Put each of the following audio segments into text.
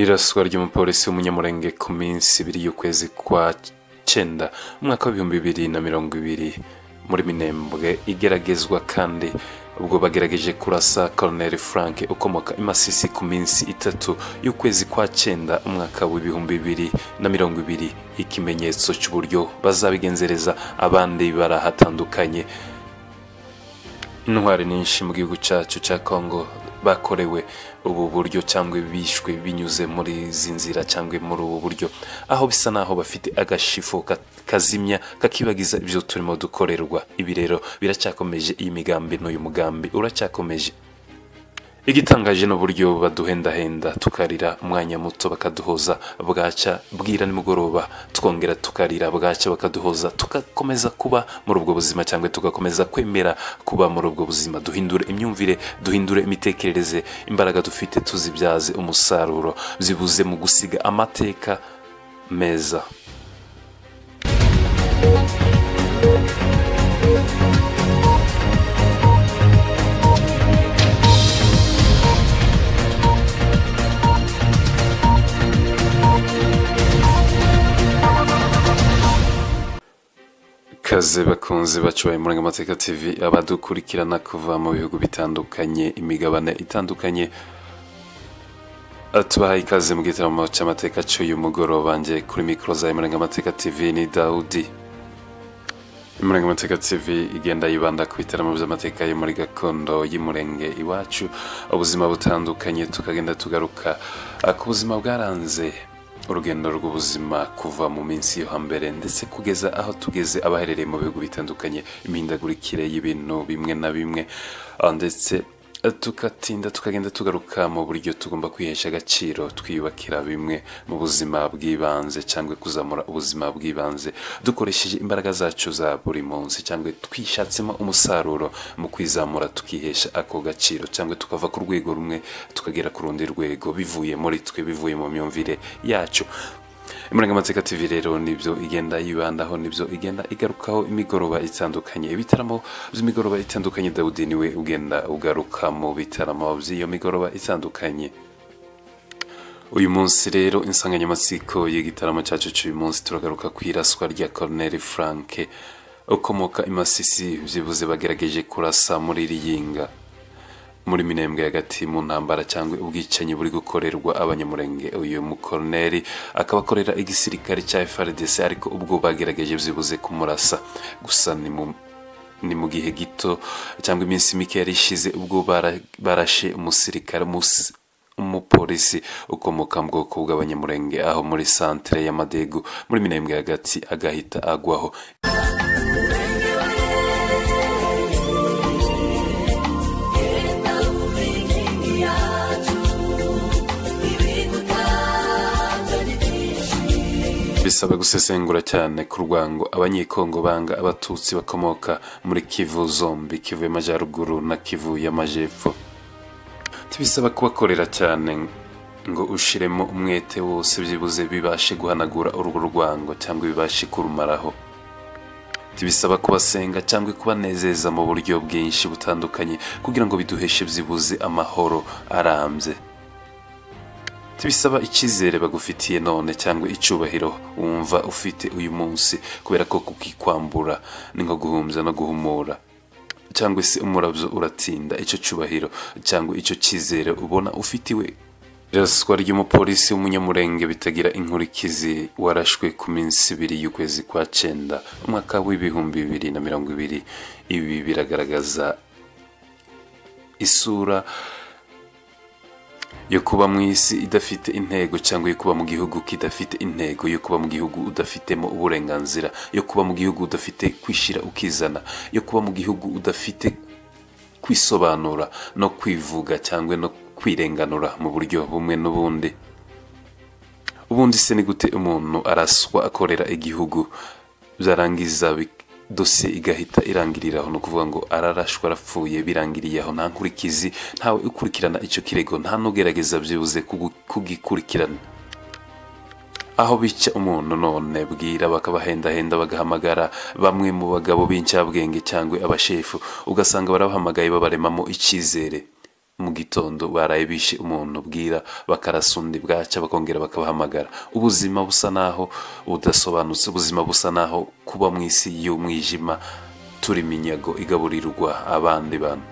Iraswa ry'umupolisi w'umunyamurenge ku minsi ibiri y'ukwezi kwa cyenda umwaka w'ibihumbi 2020 muri Minembwe igeragezwa kandi ubwo bagerageje kurasa Colonel Frank ukomoka i Masisi ku minsi itatu y'ukwezi kwa cyenda umwaka w'ibihumbi 2020 ikimenyetso cy'uburyo bazabigenzereza abandi barahatandukanye. Intwari nyinshi mu gihugu cyacu cya Congo bakorewe ubu buryo cyangwa bishwe binyuze muri zinzira cyangwa muri ubu buryo, aho bisa naho bafite agashifo kazimya kakibagiza ibyo turimo dukorerwa. Ibi rero biracyakomeje, iyi migambi n'uyu mugambi uracyakomeje. Igitangaje n'uburyo baduhendahenda tukarira umwanya muto bakaduhoza, bwaca bwira nimugoroba twongera tukarira, bwaca bakaduhoza tugakomeza kuba muri ubwo buzima cyangwa tugakomeza kwemera kuba muri ubwo buzima. Duhindure imyumvire, duhindure imitekerereze, imbaraga dufite tuzibyaze umusaruro, zibuze mu gusiga amateka meza. Kaze bakunzi bacu ba Murenga Amateka TV, abadukurikirana kuva mu bihugu bitandukanye, imigabane itandukanye, tubahaye ikaze mu gitaramo cy'amateka cy'uyu mugoroba. Nje kuri mikoro za Murenga Amateka TV ni Daudi. Murenga Amateka TV igenda yibanda ku bitaramo by'amateka yo muri gakondo y'Umurenge iwacu, ubuzima butandukanye, tukagenda tugaruka ku buzima bwaranze urugendo rw'ubuzima kuva mu minsi yo hambere ndetse kugeza aho tugeze, abaherereye mu bihugu bitandukanye, imihindagurikire y'ibintu bimwe na bimwe, ndetse tukatinda tukagenda tugaruka mu buryo tugomba kwihesha agaciro, twiyubakira bimwe mu buzima bw'ibanze cyangwa kuzamura ubuzima bw'ibanze dukoresheje imbaraga zacu za buri munsi, cyangwa twishatsemo umusaruro mu kwizamura tukihesha ako gaciro, cyangwa tukava ku rwego rumwe tukagera ku rundi rwego bivuye muri twe, bivuye mu myumvire yacu. Murenga Amateka TV rero nibyo igenda yibandaho, nibyo igenda igarukaho imigoroba itandukanye, ibitaramo by'imigoroba itandukanye. Daudi niwe ugenda ugaruka mu bitaramo by'iyo migoroba itandukanye. Uyu munsi rero insanganyamatsiko y'igitaramo cyacu cy'uyu munsi turagaruka ku iraswa rya Colonel Frank ukomoka i Masisi, byibuze bagerageje kurasa muri Riyinga muri Minembwe hagati mu ntambara cyangwa ubwicanyi buri gukorerwa abanyamurenge. Uyu mukoloneli akaba akorera igisirikare cya FARDC, ariko ubwo bagerageje byibuze kumurasa, gusa ni mu gihe gito cyangwa iminsi mike yari ishize ubwo barashe umusirikare umupolisi ukomoka mu bwoko bw'abanyamurenge aho muri centre y'Amadegu muri Minembwe hagati, agahita agwaho. Bisaba gusesengura cyane ku rwango abanyekongo banga abatutsi bakomoka muri Kivu zombi, Kivu y'Amajyaruguru na Kivu y'Amajyepfo. Tibisaba kubakorera cyane ngo ushiremo umwete wose, byibuze bibashe guhanagura urwo rwango cyangwa bibashe kurumaraho. Tibisaba kubasenga cyangwa kubanezeza mu buryo bwinshi butandukanye kugira ngo biduheshe byibuze amahoro arambye. Tibisaba icyizere bagufitiye none cyangwa icyubahiro wumva ufite uyu munsi, kubera ko kukikwambura ni nko guhumbya no guhumura, cyangwa se umurabyo uratinda icyo cyubahiro cyangwa icyo cyizere ubona ufitiwe. Iraswa ry'umupolisi w'umunyamurenge bitagira inkurikizi warashwe ku minsi ibiri y'ukwezi kwa cyenda umwaka w'ibihumbi 2020. Ibi biragaragaza isura yo kuba mu isi idafite intego, cyangwa yo kuba mu gihugu kidafite intego, yo kuba mu gihugu udafitemo uburenganzira, yo kuba mu gihugu udafite kwishira ukizana, yo kuba mu gihugu udafite kwisobanura no kwivuga cyangwa no kwirenganura mu buryo bumwe n'ubundi. Ubundi se ni gute umuntu araswa akorera igihugu byarangiza dosiye igahita irangiriraho? No kuvuga ngo ararashwa arapfuye birangiriyeho, nta nkurikizi, ntawe ukurikirana icyo kirego, nta nugerageza byibuze kugikurikirana. Aho bica umuntu none bwira bakabahendahenda, bagahamagara bamwe mu bagabo b'incabwenge cyangwa abashefu, ugasanga barabahamagaye babaremamo icyizere mu gitondo baraye bishe umuntu bwira bakarasundi bwaca bakongera bakabahamagara. Ubuzima busa naho budasobanutse, ubuzima busa naho kuba mu isi y'umwijima turi minyago igaburirwa abandi bantu.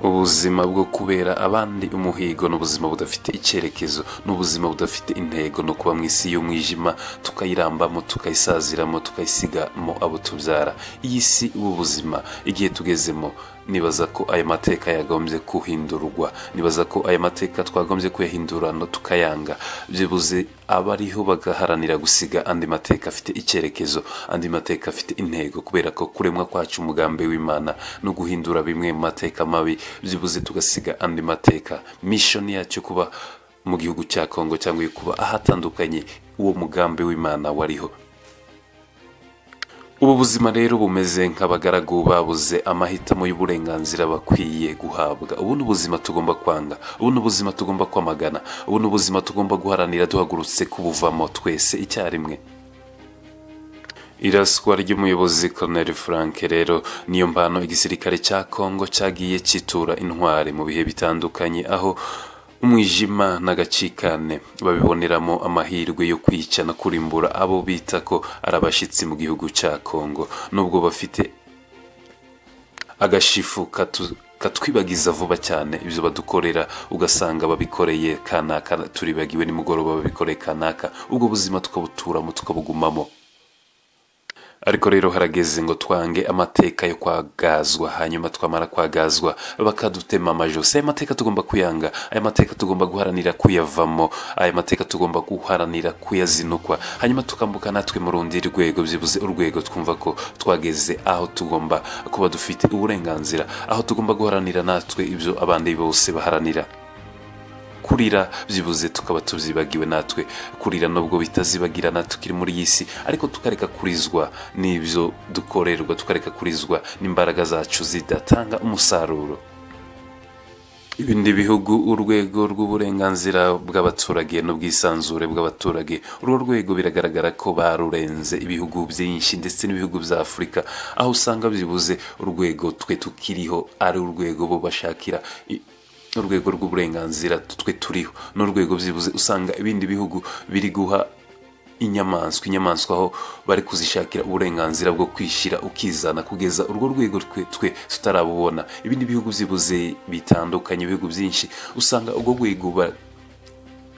Ubuzima bwo kubera abandi umuhigo n'ubuzima budafite icyerekezo, n'ubuzima budafite intego, no kuba mu isi y'umwijima tukayirambamo, tukayisaziramo, tukayisigamo abo tubyara. Iyi si ubu buzima igihe tugezemo, nibaza ko aya mateka yagombye kuhindurwa, nibaza ko aya mateka twagombye kuyahindurana tukayanga. Byibuze abariho bagaharanira gusiga andi mateka afite icyerekezo, andi mateka afite intego, kubera ko kuremwa kwacu umugambi w'Imana no guhindura bimwe mu mateka mabi, byibuze tugasiga andi mateka. Mission yacu kuba mu gihugu cya Kongo cyangwa kuba ahatandukanye uwo mugambi w'Imana wariho. Ubu buzima rero bumeze nk'abagaragu babuze amahitamo y'uburenganzira bakwiye guhabwa. Ubu ni ubuzima tugomba kwanga, ubu ni ubuzima tugomba kwamagana, ubu ni ubuzima tugomba guharanira duhagurutse kubuvamo twese icyarimwe. Iraswa ry'umuyobozi Colonel Frank rero niyo mpano igisirikare cya Kongo cyagiye citura intwari mu bihe bitandukanye, aho umwijima n'agacikane babiboneramo amahirwe yo kwica no kurimbura abo bita ko ari abashyitsi mu gihugu cya Kongo, nubwo bafite agashifu katwibagiza vuba cyane ibyo badukorera, ugasanga babikoreye kanaka turibagiwe nimugoroba babikoreye kanaka, ubwo buzima tukabuturamo tukabugumamo. Ariko rero harageze ngo twange amateka yo kwagazwa, hanyuma twamara kwagazwa bakadutema amajosi. Aya mateka tugomba kuyanga, aya mateka tugomba guharanira kuyavamo, aya mateka tugomba guharanira kuyazinukwa, hanyuma tukambuka natwe mu rundi rwego, byibuze urwego twumva ko twageze aho tugomba kuba dufite uburenganzira, aho tugomba guharanira natwe ibyo abandi bose baharanira. Kurira byibuze tukaba tubyibagiwe natwe, kurira nubwo bitazibagirana tukiri muri iyi si, ariko tukareka kurizwa n'ibyo dukorerwa, tukareka kurizwa n'imbaraga zacu zidatanga umusaruro. Ibindi bihugu urwego rw'uburenganzira bw'abaturage n'ubwisanzure bw'abaturage, urwo rwego biragaragara ko barurenze ibihugu byinshi ndetse n'ibihugu bya Afurika, aho usanga byibuze urwego twe tukiriho ari urwego bo bashakira urwego rw'uburenganzira twe turiho, n'urwego byibuze usanga ibindi bihugu biri guha inyamaswa aho bari kuzishakira uburenganzira bwo kwishyira ukizana, kugeza urwo rwego twe tutarabubona. Ibindi bihugu byibuze bitandukanye, ibihugu byinshi usanga urwo rwego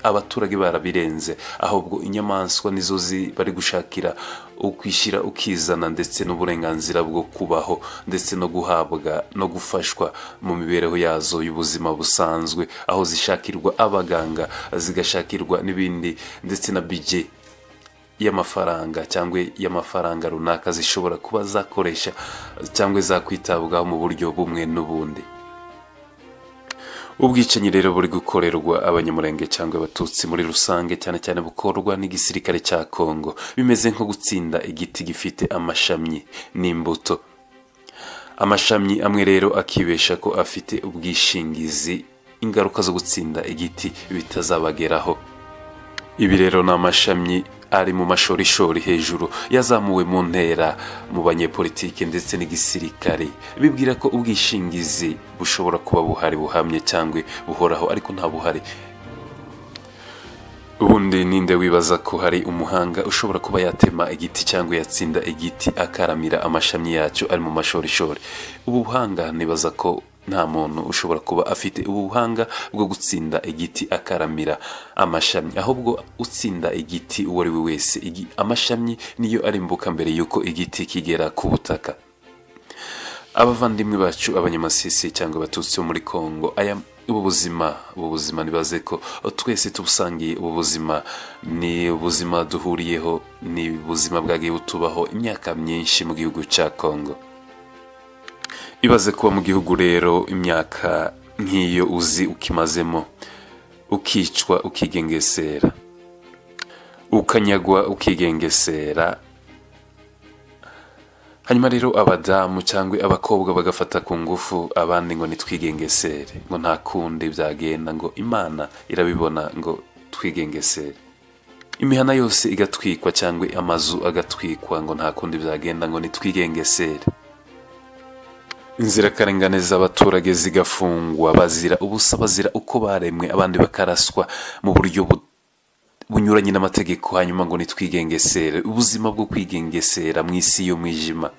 abaturage barabirenze, ahubwo inyamaswa nizo bari gushakira ukwishyira ukizana ndetse n'uburenganzira bwo kubaho ndetse no guhabwa no gufashwa mu mibereho yazo y'ubuzima busanzwe, aho zishakirwa abaganga, zigashakirwa n'ibindi ndetse na budget y'amafaranga cyangwa y'amafaranga runaka zishobora kuba zakoresha cyangwa zakwitabwaho mu buryo bumwe n'ubundi. Ubwicanyi rero buri gukorerwa abanyamurenge cyangwa abatutsi muri rusange, cyane cyane bukorwa n'igisirikare cya Kongo, bimeze nko gutsinda igiti gifite amashami n'imbuto. Amashami amwe rero akibesha ko afite ubwishingizi, ingaruka zo gutsinda igiti bitazabageraho. Ibi rero ni amashami ari mu mashorishori hejuru, yazamuwe mu ntera mu banyepolitike ndetse n'igisirikare, bibwira ko ubwishingizi bushobora kuba buhari buhamye cyangwa buhoraho, ariko nta buhari. Ubundi ninde wibaza ko hari umuhanga ushobora kuba yatema igiti cyangwa yatsinda igiti akaramira amashami yacyo ari mu mashorishori? Ubu buhanga nibaza ko nta muntu ushobora kuba afite ubuhanga bwo gutsinda igiti akaramira amashami, ahubwo utsinda igiti uwo ari we wese. Amashami niyo arimbuka mbere yuko igiti kigera ku butaka. Abavandimwe bacu abanyamasisi cyangwa abatutsi bo muri Kongo, ubu buzima nibaze ko twese tubusangiye. Ubu buzima ni ubuzima duhuriyeho, ni ubuzima bwagiye butubaho imyaka myinshi mu gihugu cya Kongo. Ibaze kuba mu gihugu rero imyaka nk'iyo uzi ukimazemo, ukicwa ukigengesera, ukanyagwa ukigengesera, hanyuma rero abadamu cyangwa abakobwa bagafata ku ngufu abandi ngo nitwigengesere, ngo nta kundi byagenda, ngo Imana irabibona ngo twigengesere. Imihana yose igatwikwa cyangwa amazu agatwikwa, ngo nta kundi byagenda, ngo nitwigengesere. inzirakarengane z'abaturage zigafungwa bazira ubusa, bazira uko baremwe, abandi bakaraswa mu buryo bunyuranye n'amategeko, hanyuma ngo nitwigengesere ubuzima bwo kwigengesera mu isi y'umwijima.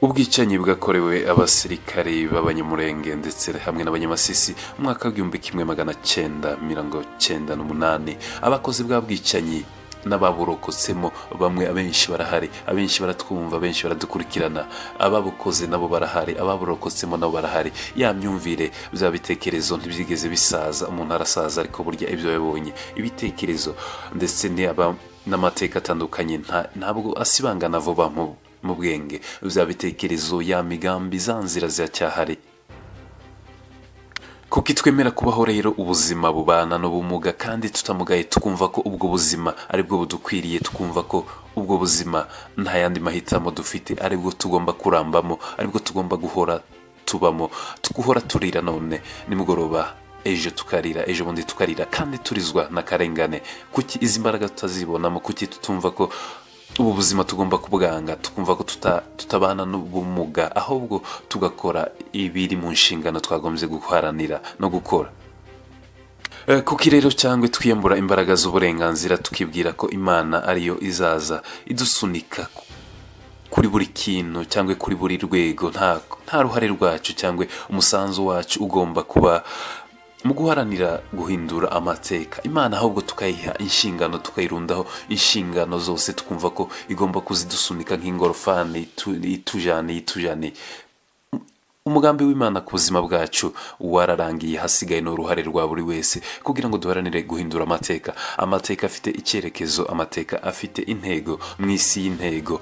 Ubwicanyi bwakorewe abasirikari b'abanyamurenge ndetse hamwe n'abanyamasisi mu mwaka w'1998, abakozi bwa bwicanyi n'ababurokotsemo bamwe, abenshi barahari, abenshi baratwumva, abenshi baradukurikirana, ababukoze nabo barahari, ababurokotsemo nabo barahari. Ya myumvire bya bitekerezo ntibyigeze bisaza, umuntu arasaza ariko burya ibyo yabonye ibitekerezo ndetse n'amateka atandukanye ntabwo asibangana vuba mu bwenge bya bitekerezo, ya migambi, za nzira ziracyahari. kuko twemera kubaho rero ubuzima bubana n'ubumuga kandi tutamugaye, tukumva ko ubwo buzima aribwo budukwiriye, tukumva ko ubwo buzima nta yandi mahitamo dufite, aribwo tugomba kurambamo, aribwo tugomba guhora tubamo, guhora turira none nimugoroba, ejo tukarira, ejo bundi tukarira, kandi turizwa n'akarengane. Kuki izi mbaraga tutazibonamo? Kuki tutumva ko ubu buzima tugomba kubwanga, tukumva ko tutabana n'ubumuga, ahubwo tugakora ibiri mu nshingano twagombye guharanira no gukora? Kuki rero cyangwa twiyambura imbaraga z'uburenganzira tukibwira ko Imana ariyo izaza idusunika kuri buri kintu cyangwa kuri buri rwego? Nta ruhare rwacu cyangwa umusanzu wacu ugomba kuba mu guharanira guhindura amateka. Imana ahubwo tukayiha inshingano, tukayirundaho inshingano zose, tukumva ko igomba kuzidusunika nk'ingorofani itujaniye. Umugambi w'Imana ku buzima bwacu wararangiye, hasigaye n'uruhare rwa buri wese kugira ngo duharanire guhindura amateka. Amateka afite icyerekezo, amateka afite intego, mu isi y'intego,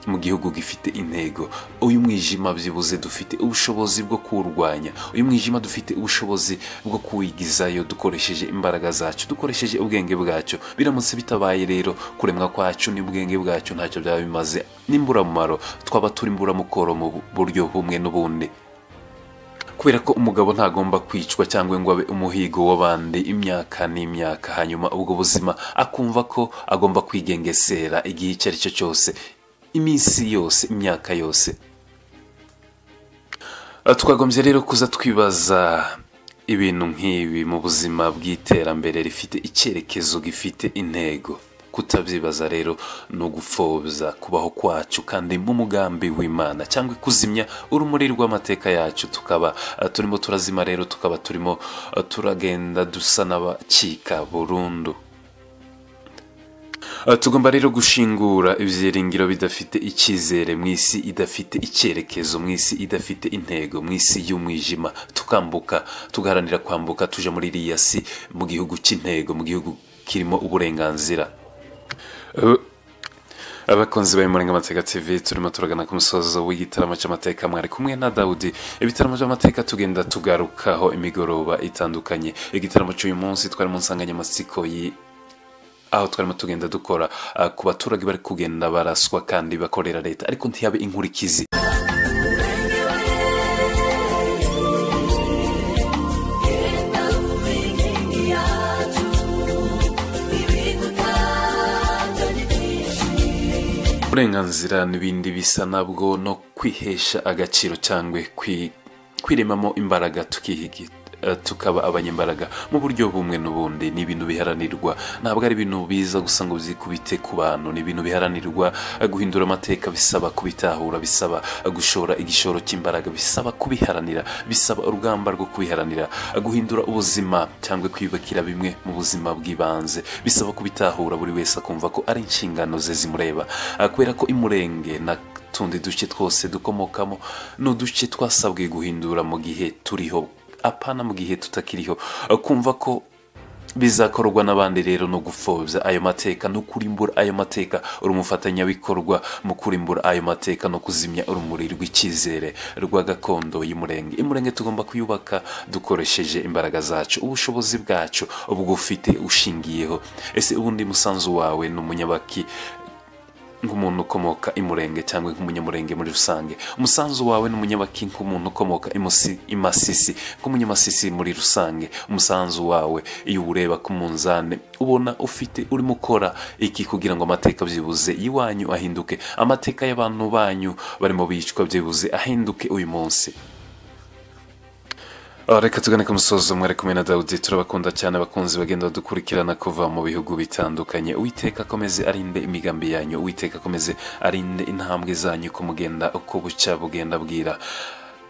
mu gihugu gifite intego. Uyu mwijima byibuze dufite ubushobozi bwo kuwurwanya, uyu mwijima dufite ubushobozi bwo kuwigizayo dukoresheje imbaraga zacu, dukoresheje ubwenge bwacu. Biramutse bitabaye rero kuremwa kwacu n'ubwenge bwacu ntacyo byaba bimaze, n'imburamumaro, twaba turi imburamukoro mu buryo bumwe n'ubundi. Kubera ko umugabo ntagomba kwicwa cyangwa ngo abe umuhigo w'abandi imyaka n'imyaka, hanyuma ubwo buzima akumva ko agomba kwigengesera igihe icyo ari cyo cyose, iminsi yose, imyaka yose. Twagombye rero kuza twibaza ibintu nk'ibi mu buzima bw'iterambere rifite icyerekezo, gifite intego. Kutabyibaza rero no gupfobya kubaho kwacu kandi mu mugambi w'Imana, cyangwa kuzimya urumuri rw'amateka yacu, tukaba turimo turazima rero, tukaba turimo turagenda dusa n'abacika burundu. Tugomba rero gushingura ibyiringiro bidafite icyizere mu isi idafite icyerekezo, mu isi idafite intego, mu isi y'umwijima, tukambuka, tugaharanira kwambuka tuja muri iriya si, mu gihugu cy'intego, mu gihugu kirimo uburenganzira. Abakunzi ba Murenga Amateka TV, turimo turagana ku musozo w'igitaramo cy'amateka, mwari kumwe na Daudi. Ibitaramo by'amateka tugenda tugarukaho imigoroba itandukanye. Igitaramo cy'uyu munsi twari mu nsanganyamatsiko aho twarimo tugenda dukora ku baturage bari kugenda baraswa kandi bakorera leta ariko ntiyabe inkurikizi. Uburenganzira n'ibindi bisa nabwo no kwihesha agaciro cyangwa kwiremamo imbaraga, tukaba abanyembaraga mu buryo bumwe n'ubundi. Ni ibintu biharanirwa, ntabwo ari ibintu biza gusa ngo byikubite ku bantu. Ni ibintu biharanirwa, guhindura amateka bisaba kubitahura, bisaba gushora igishoro cy'imbaraga, bisaba kubiharanira, bisaba urugamba rwo kubiharanira. Guhindura ubuzima cyangwa kwiyubakira bimwe mu buzima bw'ibanze bisaba kubitahura, buri wese akumva ko ari inshingano ze zimureba, kubera ko imurenge na tundi duce twose dukomokamo n'uduce twasabwe guhindura mu gihe turiho, apana mu gihe tutakiriho. Kumva ko bizakorwa n'abandi rero no gupfobya ayo mateka no kurimbura ayo mateka, uri umufatanyabikorwa mu kurimbura ayo mateka no kuzimya urumuri rw'icyizere rwa gakondo y'umurenge. Imurenge tugomba kuyubaka dukoresheje imbaraga zacu, ubushobozi bwacu ubwo ufite ushingiyeho. Ese ubundi musanzu wawe n'umunyabaki nk'umuntu ukomoka imurenge cyangwa nk'umunyamurenge muri rusange, umusanzu wawe n'umunyabaki nk'umuntu ukomoka imasisi nk'umunyamasisi muri rusange, umusanzu wawe iyo ureba ku munzane ubona ufite urimo ukora iki kugira ngo amateka byibuze yiwanyu ahinduke, amateka y'abantu banyu barimo bicwa byibuze ahinduke uyu munsi. Reka tugane ku musozo, mwari kumwe na Daudi, turabakunda cyane abakunzi bagenda badukurikirana kuva mu bihugu bitandukanye. Uwiteka akomeze arinde imigambi yanyu, Uwiteka akomeze arinde intambwe zanyu ko mugenda uko bucya bugenda bwira.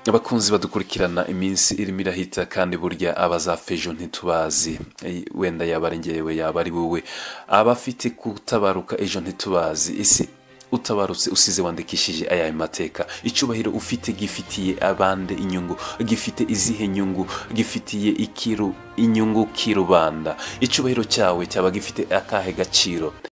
Abakunzi badukurikirana, iminsi irimo irahita kandi burya abazapfa ejo ntitubazi, wenda yaba ari njyewe yaba ari wowe, abafite kutabaruka ejo ntitubazi. Isi utabarutse usize wandikishije aya mateka, icyubahiro ufite gifitiye abande inyungu, gifite izihe nyungu? Gifitiye inyungu kirubanda. Icyubahiro cyawe cyaba gifite akahe gaciro?